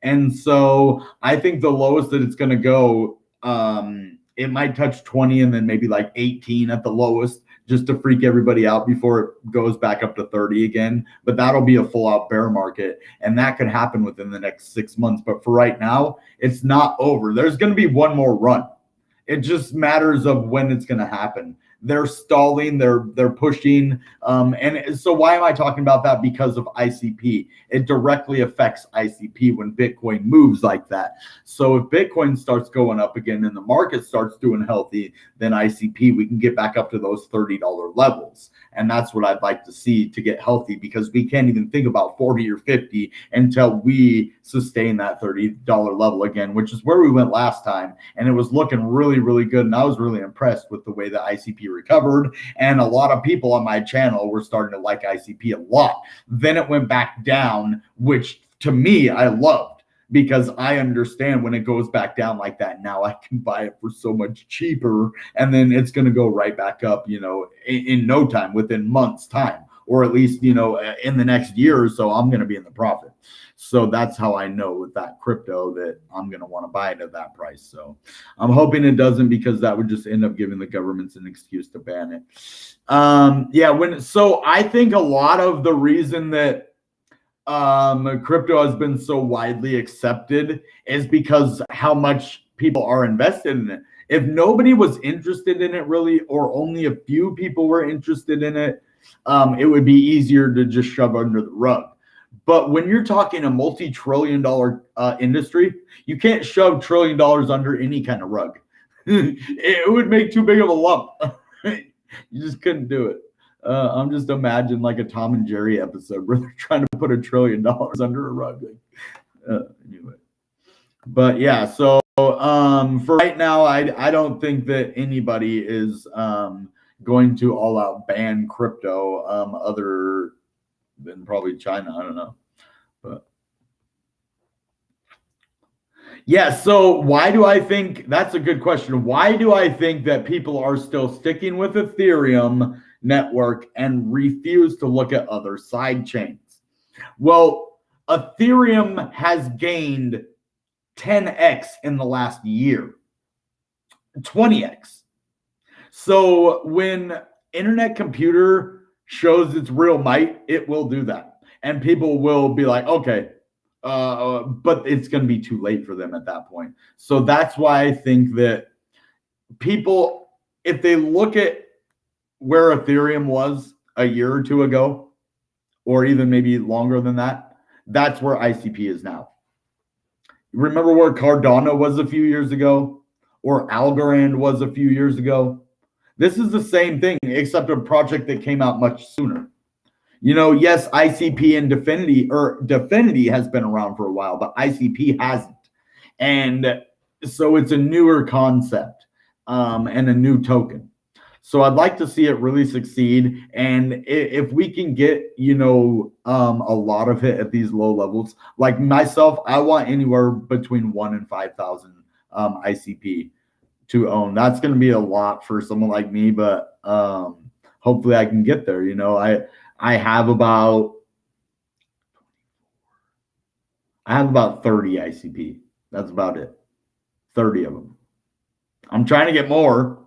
And so I think the lowest that it's going to go, it might touch 20 and then maybe like 18 at the lowest, just to freak everybody out before it goes back up to 30 again. But that'll be a full out bear market, and that could happen within the next 6 months. But for right now, it's not over. There's going to be one more run. It just matters of when it's going to happen. They're stalling, they're pushing. And so why am I talking about that? Because of ICP. It directly affects ICP when Bitcoin moves like that. So if Bitcoin starts going up again and the market starts doing healthy, then ICP, we can get back up to those $30 levels. And that's what I'd like to see to get healthy, because we can't even think about 40 or 50 until we sustain that $30 level again, which is where we went last time. And it was looking really, really good. And I was really impressed with the way the ICP recovered. And a lot of people on my channel were starting to like ICP a lot. Then it went back down, which to me, I loved. because I understand when it goes back down like that, now I can buy it for so much cheaper, and then it's going to go right back up, in no time, within months time, or at least, in the next year or so, I'm going to be in the profit. So that's how I know with that crypto that I'm going to want to buy it at that price. So I'm hoping it doesn't, because that would just end up giving the governments an excuse to ban it. So I think a lot of the reason that crypto has been so widely accepted is because how much people are invested in it. If nobody was interested in it really, or only a few people were interested in it, it would be easier to just shove under the rug. But when you're talking a multi-trillion-dollar industry, you can't shove $1 trillion under any kind of rug. It would make too big of a lump. You just couldn't do it. I'm just imagining like a Tom and Jerry episode where they're trying to put $1 trillion under a rug. Anyway, but yeah, so for right now, I don't think that anybody is going to all out ban crypto, other than probably China. I don't know, but yeah. So why do I think that's a good question? Why do I think that people are still sticking with Ethereum network and refuse to look at other side chains? Well, Ethereum has gained 10x in the last year, 20x. So when Internetcomputer shows its real might, it will do that, and people will be like, okay, but it's going to be too late for them at that point. So that's why I think that people, if they look at where Ethereum was a year or two ago, or even maybe longer than that, that's where ICP is now. Remember where Cardano was a few years ago, or Algorand was a few years ago? This is the same thing, except a project that came out much sooner. Yes, ICP and Definity has been around for a while, but ICP hasn't. And so it's a newer concept, and a new token. So I'd like to see it really succeed. And if we can get, a lot of it at these low levels, like myself, I want anywhere between 1,000 and 5,000 ICP to own. That's going to be a lot for someone like me, but hopefully I can get there. I have about 30 ICP. That's about it. 30 of them. I'm trying to get more.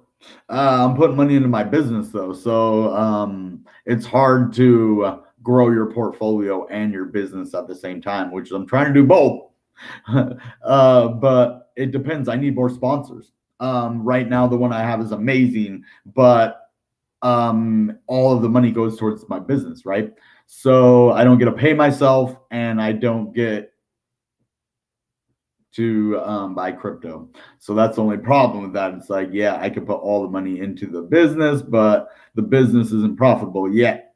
I'm putting money into my business though, so it's hard to grow your portfolio and your business at the same time, which I'm trying to do both. But it depends. I need more sponsors. Right now, the one I have is amazing, but all of the money goes towards my business, right? So I don't get to pay myself, and I don't get to buy crypto. So that's the only problem with that. It's like, yeah, I could put all the money into the business, but the business isn't profitable yet.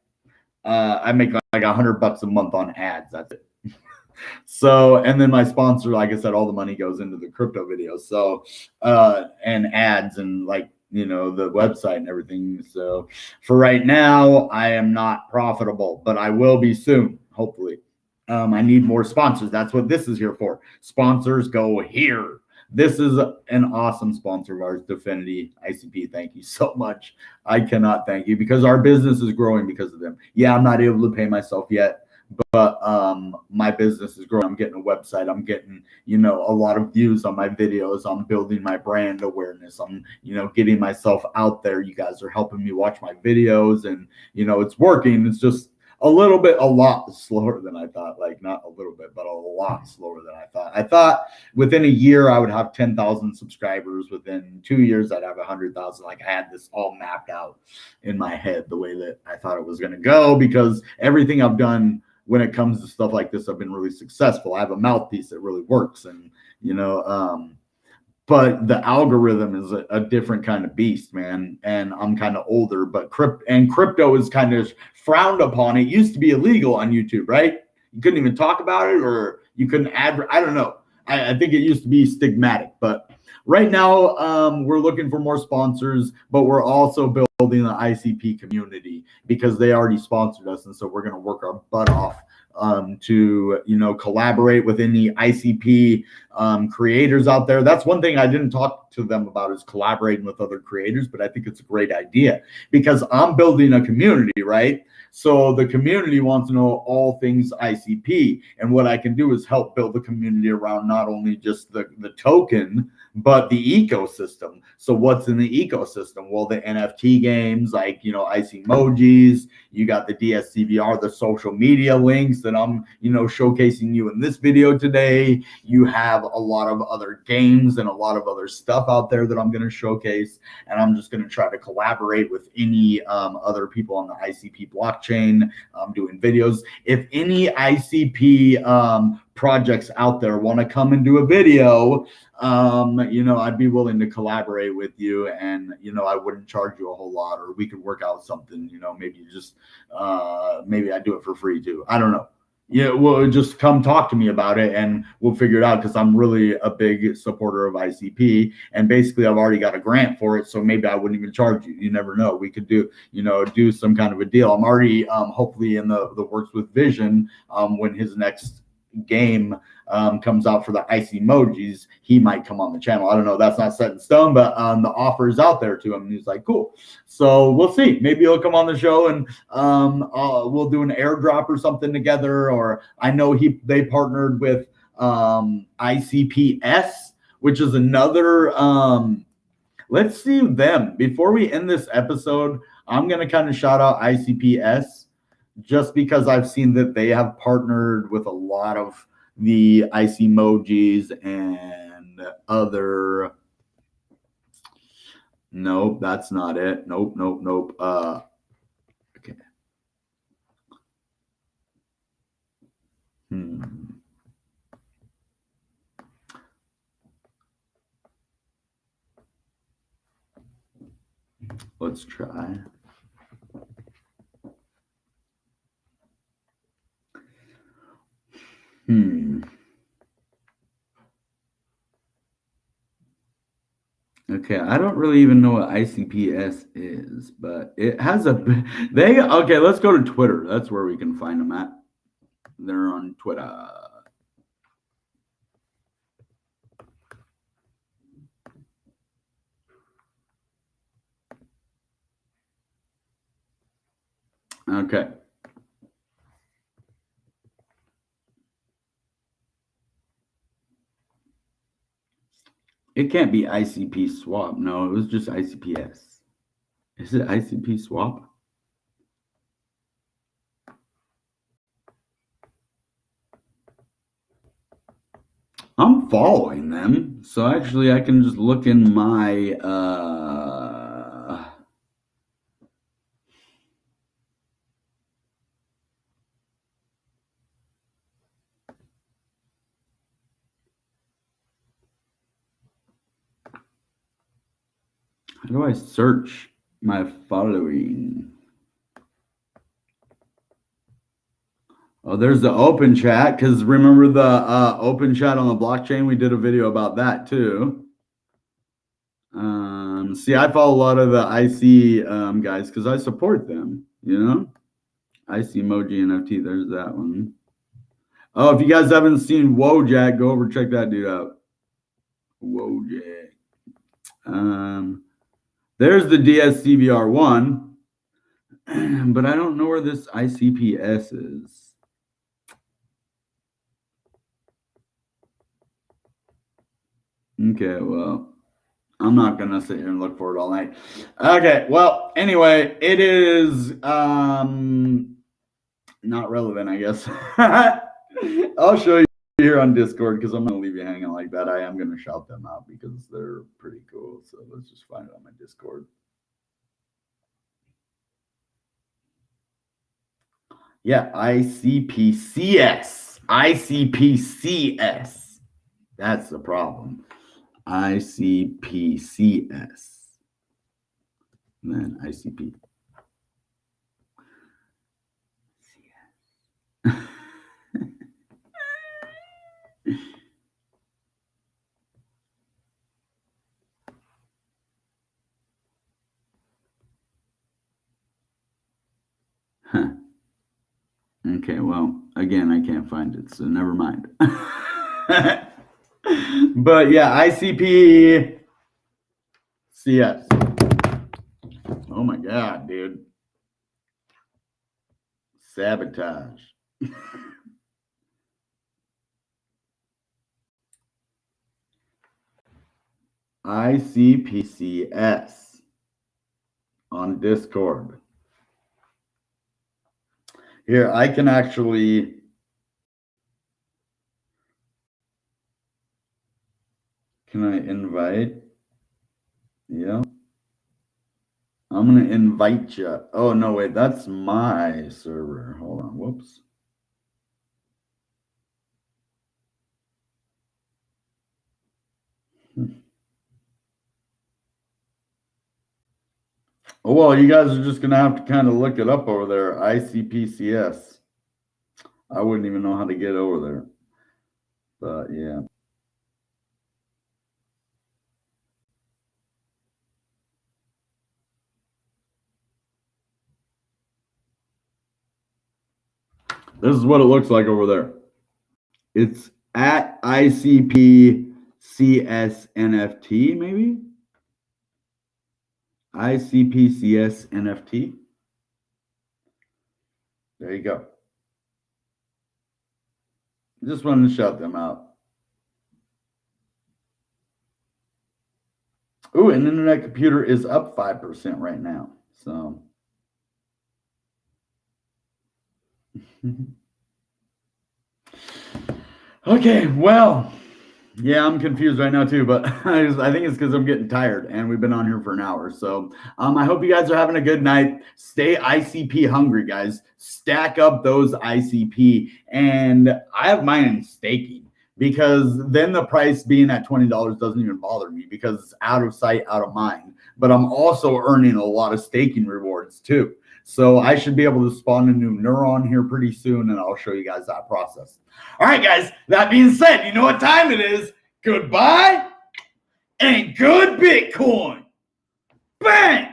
I make like $100 a month on ads. That's it. So, and then my sponsor, like I said, all the money goes into the crypto videos. So, and ads and like, the website and everything. So for right now, I am not profitable, but I will be soon, hopefully. I need more sponsors. That's what this is here for. Sponsors go here. This is an awesome sponsor of ours, Definity ICP. Thank you so much. I cannot thank you, because our business is growing because of them. Yeah, I'm not able to pay myself yet, but my business is growing. I'm getting a website. I'm getting, a lot of views on my videos. I'm building my brand awareness. I'm, getting myself out there. You guys are helping me watch my videos, and, it's working. It's just a lot slower than I thought. Like, not a little bit, but a lot slower than I thought. I thought within a year I would have 10,000 subscribers. Within 2 years I'd have 100,000. Like, I had this all mapped out in my head the way that I thought it was going to go, because everything I've done when it comes to stuff like this, I've been really successful. I have a mouthpiece that really works, and but the algorithm is a different kind of beast, man. And I'm kind of older, but crypto is kind of frowned upon. It used to be illegal on YouTube, right? You couldn't even talk about it, or you couldn't I don't know. I think it used to be stigmatic, but right now we're looking for more sponsors, but we're also building building the ICP community because they already sponsored us, and so we're going to work our butt off to collaborate with any ICP creators out there. That's one thing I didn't talk to them about, is collaborating with other creators, but I think it's a great idea because I'm building a community, right? So the community wants to know all things ICP, and what I can do is help build the community around not only just the token, but the ecosystem. So what's in the ecosystem? Well, the NFT games, like, Icpsocialmedia, you got the Dscvr, the social media links that I'm, showcasing you in this video today. You have a lot of other games and a lot of other stuff out there that I'm going to showcase. And I'm just going to try to collaborate with any other people on the ICP blockchain doing videos. If any ICP projects out there want to come and do a video, I'd be willing to collaborate with you, and I wouldn't charge you a whole lot, or we could work out something. Maybe just maybe I do it for free too. I don't know. Yeah, well, just come talk to me about it and we'll figure it out, because I'm really a big supporter of ICP, and basically I've already got a grant for it, so maybe I wouldn't even charge you. You never know. We could do some kind of a deal. I'm already hopefully in the works with Vision when his next game comes out for the Icpsocialmedia, he might come on the channel. I don't know. That's not set in stone, but the offer is out there to him, and he's like, cool. So we'll see. Maybe he'll come on the show and we'll do an airdrop or something together. Or I know they partnered with Icps, which is another. Let's see them. Before we end this episode, I'm going to kind of shout out Icps, just because I've seen that they have partnered with a lot of the Icpsocialmedia and other. Nope, that's not it. Nope. Okay. Let's try. Okay, I don't really even know what Icps is, but it has okay, let's go to Twitter. That's where we can find them at. They're on Twitter. Okay. It can't be ICP swap. No, it was just Icps. Is it ICP swap? I'm following them. So actually I can just look in my how do I search my following? Oh, there's the open chat, because remember the open chat on the blockchain? We did a video about that too. See, I follow a lot of the IC guys because I support them, Icpsocialmedia NFT, there's that one. Oh, if you guys haven't seen Wojak, go over check that dude out. Wojak. There's the Dscvr one, but I don't know where this Icps is. Okay, well, I'm not going to sit here and look for it all night. Okay, well, anyway, it is not relevant, I guess. I'll show you here on Discord, because I'm going to leave you hanging like that. I am going to shout them out because they're pretty cool. So let's just find it on my Discord. Yeah, Icpcs. Icpcs. That's the problem. Icpcs. And then ICP. Huh. Okay, well, again, I can't find it, so never mind. But yeah, ICP CS. Oh my God, dude. Sabotage. ICPCS on Discord. Here, I can actually. Can I invite? Yeah. I'm going to invite you. Oh, no, wait. That's my server. Hold on. Whoops. Oh, well, you guys are just going to have to kind of look it up over there. ICPCS. I wouldn't even know how to get over there. But, yeah. This is what it looks like over there. It's at ICPCS NFT, maybe? ICPCS NFT. There you go. Just wanted to shout them out. Ooh, and Internetcomputer is up 5% right now. So. Okay, well, yeah, I'm confused right now too, but I think it's because I'm getting tired and we've been on here for an hour. So I hope you guys are having a good night. Stay ICP hungry, guys. Stack up those ICP. And I have mine in staking because then the price being at $20 doesn't even bother me because it's out of sight, out of mind. But I'm also earning a lot of staking rewards too. So I should be able to spawn a new neuron here pretty soon, and I'll show you guys that process. All right, guys, that being said, you know what time it is. Goodbye and good Bitcoin. Bang!